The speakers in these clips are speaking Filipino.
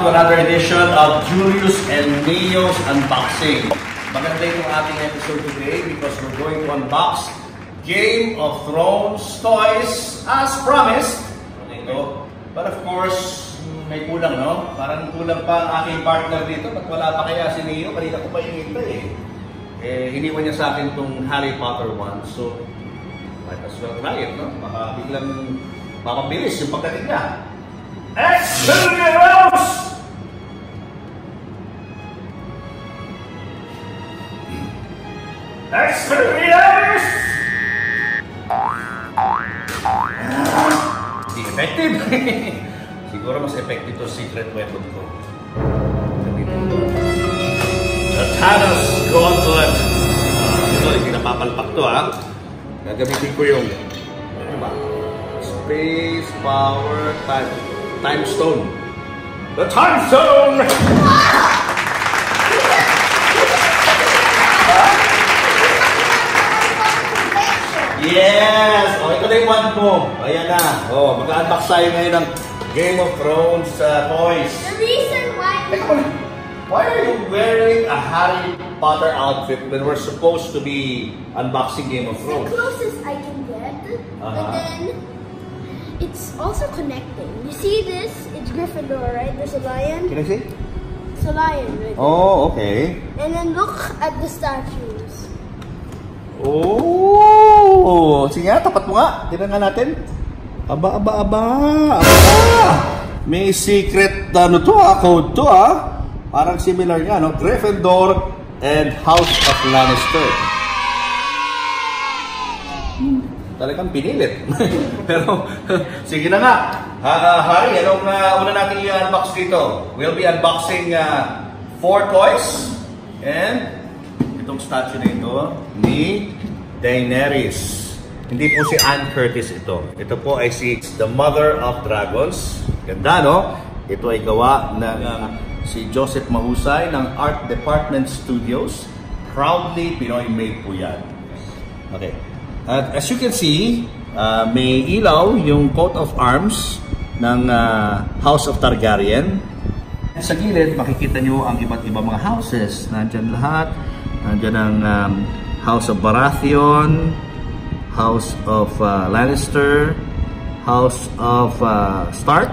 to another edition of Julius and Neo's Unboxing. Maganda itong ating episode today because we're going to unbox Game of Thrones toys as promised. But of course, may kulang, no? Parang kulang pa ang aking partner dito. Ba't wala pa kaya si Neo? Kanina ko pa hinihintay iniwan niya sa akin itong Harry Potter one. So, might as well try it, no? Baka biglang mapabilis yung pagdating niya. Expelliarmus! Expelliarmus! Hindi effective. Siguro mas effective to secret weapon ko. The Thanos Gauntlet. Ito, hindi napapalpak to, ha? Gagamitin ko yung ano ba? Space, power, time stone. The time stone! Yes! O, ito na yung one mo. Ayan na. O, mag-unbox tayo ngayon ng Game of Thrones toys. The reason why are you wearing a Harry Potter outfit when we're supposed to be unboxing Game of Thrones? The closest I can get. But then, it's also connecting. You see this? It's Gryffindor, right? There's a lion. Can I see? It's a lion, right? Oh, okay. And then look at the statues. Oh! Sige nga, tapat mo nga. Tignan nga natin. Aba. May secret, ano to code to Parang similar nga, no? Gryffindor and House of Lannister. Talagang pinilit. Pero, sige na nga. Harry, anong una natin i-unbox dito? We'll be unboxing 4 toys. And itong statue na ito ni Daenerys. Hindi po si Anne Curtis ito. Ito po ay the Mother of Dragons. Ganda, no? Ito ay gawa ng si Joseph Mahusay ng Art Department Studios. Proudly Pinoy made po yan. Okay. At as you can see, may ilaw yung coat of arms ng House of Targaryen. Sa gilid, makikita nyo ang iba't ibang mga houses. Nandyan lahat. Nandyan ang House of Baratheon, House of Lannister, House of Stark.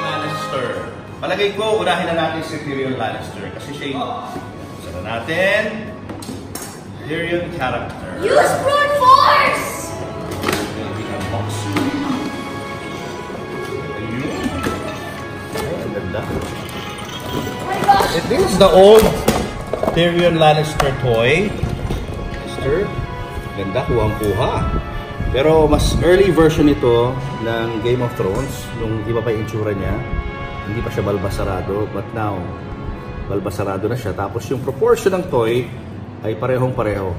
Lannister. Palagay ko, unahin na natin si Tyrion Lannister kasi siya yung isa na natin. Tyrion character. Use brute force! Ang ganda. This is the old Tyrion Lannister toy. Ganda, kuhang-kuha. Pero mas early version ito ng Game of Thrones. Nung iba pa yung itsura niya. Hindi pa siya balbasarado. But now, balbasarado na siya. Tapos yung proportion ng toy ay parehong-pareho.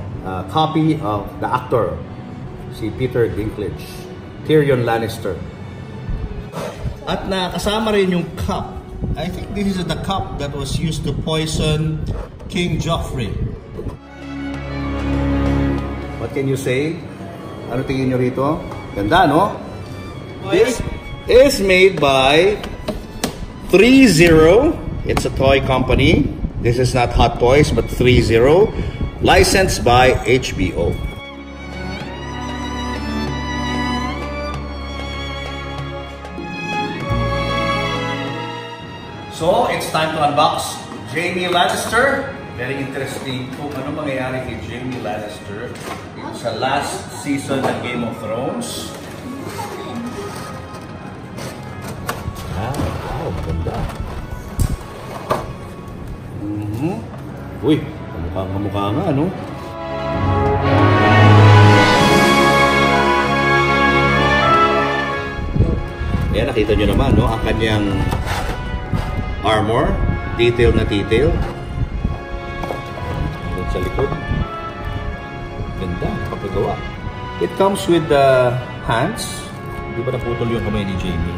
Copy of the actor, si Peter Dinklage. Tyrion Lannister. At nakasama rin yung cup. I think this is the cup that was used to poison King Joffrey. What can you say? Ano tingin nyo rito? Ganda, no? This is made by 3-0. It's a toy company. This is not Hot Toys, but 3-0. Licensed by HBO. So, it's time to unbox Jaime Lannister. Very interesting kung ano mangyayari kay Jaime Lannister sa last season ng Game of Thrones. Wow, maganda. Uy, kamukha nga, no? Ayan, nakita nyo naman, no? Ang kanyang armor, detail na detail. Sa likod. Ganda, kapagawa. It comes with the hands. Hindi pa naputol yung kamay ni Jaime.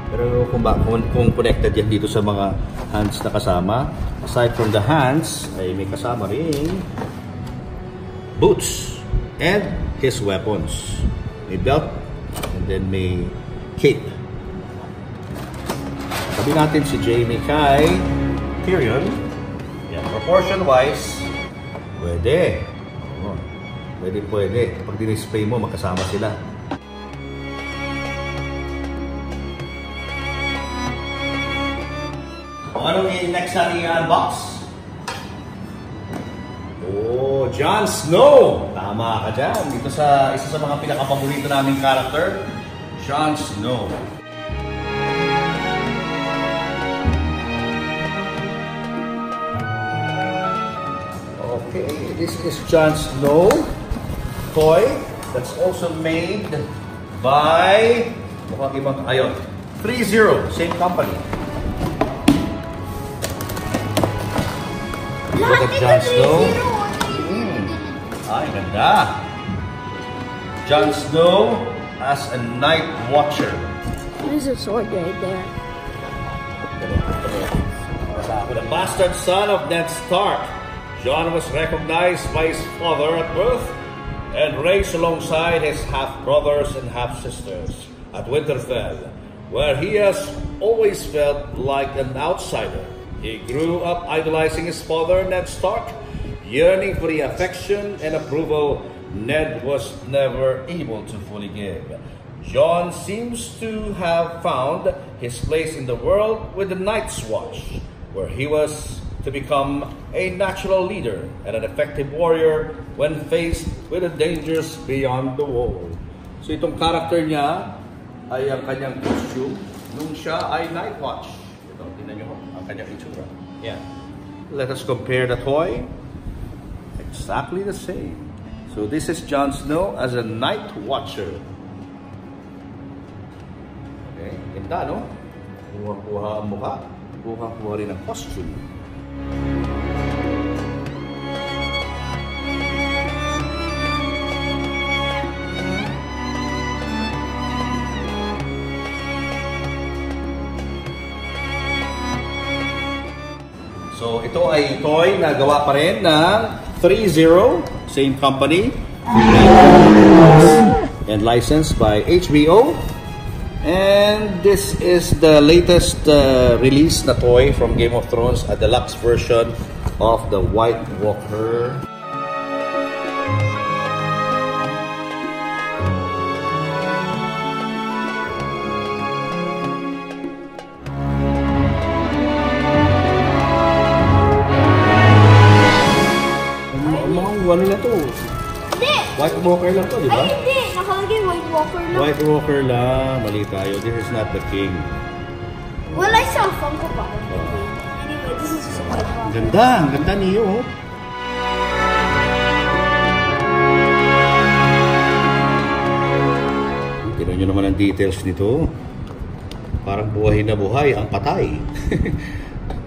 Pero kung connected yan dito sa mga hands na kasama, aside from the hands, ay may kasama rin boots and his weapons. May belt and then may cape. Tabi natin si Jaime kay Tyrion. Yan, proportion-wise, pwede. Pwede. Pag dinisplay mo, magkasama sila. Anong next natin i-unbox? Oh, Jon Snow! Tama ka dyan. Dito sa isa sa mga pinakapaborito naming character, Jon Snow. Okay, this is Jon Snow toy that's also made by mukhang ibang, ayun, 3-0, same company. Look at Jon Snow. Ay, ganda. Jon Snow as a night watcher. There's a sword right there. The bastard son of Ned Stark, Jon was recognized by his father at birth and raised alongside his half-brothers and half-sisters at Winterfell, where he has always felt like an outsider. He grew up idolizing his father, Ned Stark, yearning for the affection and approval Ned was never able to fully give. Jon seems to have found his place in the world with the Night's Watch, where he was to become a natural leader and an effective warrior when faced with the dangers beyond the wall. So itong character niya ay ang kanyang costume nung siya ay Night Watch. Ito, tingnan nyo ang kanyang itsura. Yeah. Let us compare the toy. Exactly the same. So this is Jon Snow as a Night Watcher. Okay, ganda, no? Kuha-kuha ang mukha. Kuha-kuha rin ang costume. So ito ay toy na gawa pa rin ng 3-0, same company, and licensed by HBO. And this is the latest release na toy from Game of Thrones, a deluxe version of the White Walker. Ano na to? Hindi! White Walker lang to, di ba? Ay, hindi! Nakalagay White Walker lang. White Walker lang. Mali tayo. This is not the king. Well, I saw Funko Pop. Anyway, this is just a White Walker. Ganda! Ang ganda niyo. Oh. Tignan nyo naman ang details nito. Parang buhay na buhay ang patay.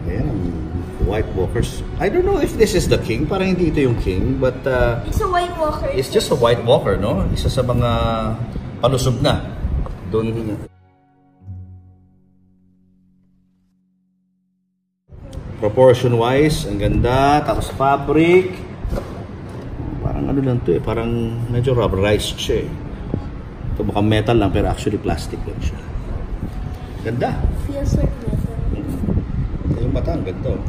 Ayan. White Walkers. I don't know if this is the king. Parang hindi ito yung king. But it's a White Walker. It's just a White Walker, no? Isa sa mga palusog na. Doon. Proportion-wise, ang ganda. Tapos fabric. Parang ano lang to eh. Parang medyo rubberized siya eh. Ito mukhang metal lang pero actually plastic lang siya. Ganda. Feels like metal. Yung mata, ang ganda oh.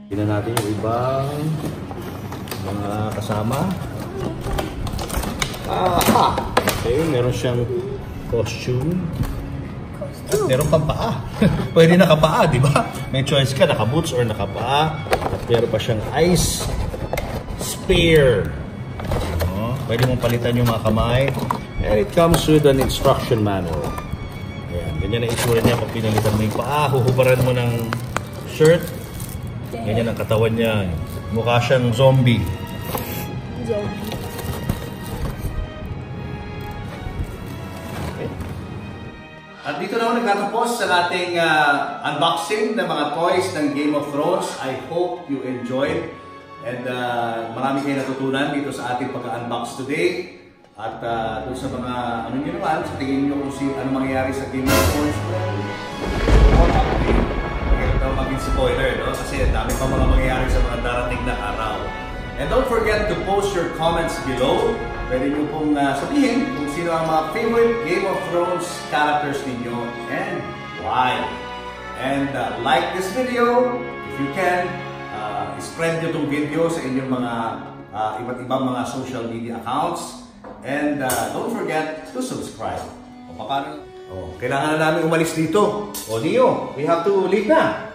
Tingnan natin yung ibang mga kasama. Okay, meron siyang costume. At meron pang paa. Pwede nakapaa, di ba? May choice ka, naka-boots or nakapaa. At meron pa siyang ice spear. Pwede mong palitan yung mga kamay. And it comes with an instruction manual. Ayan, ganyan ang itsura niya pag pinalitan mo yung paa. Huhubaran mo ng shirt. Ganyan ang katawan niya. Mukha siyang zombie. Okay. At dito naman nagtatapos sa ating unboxing ng mga toys ng Game of Thrones. I hope you enjoyed. And marami kayo natutunan dito sa ating pagka-unbox today. At doon sa mga ano nyo naman, sa tingin nyo kung ano mangyayari sa Game of Thrones. Maging spoiler, no? Kasi dami pa mga mangyayari sa mga darating na araw. And don't forget to post your comments below pwede nyo pong sabihin kung sino ang mga favorite Game of Thrones characters ninyo and why. And like this video, if you can, spread nyo itong video sa inyong mga iba't ibang mga social media accounts. And don't forget to subscribe. O paano? Kailangan na namin umalis dito. O Neo, we have to leave na.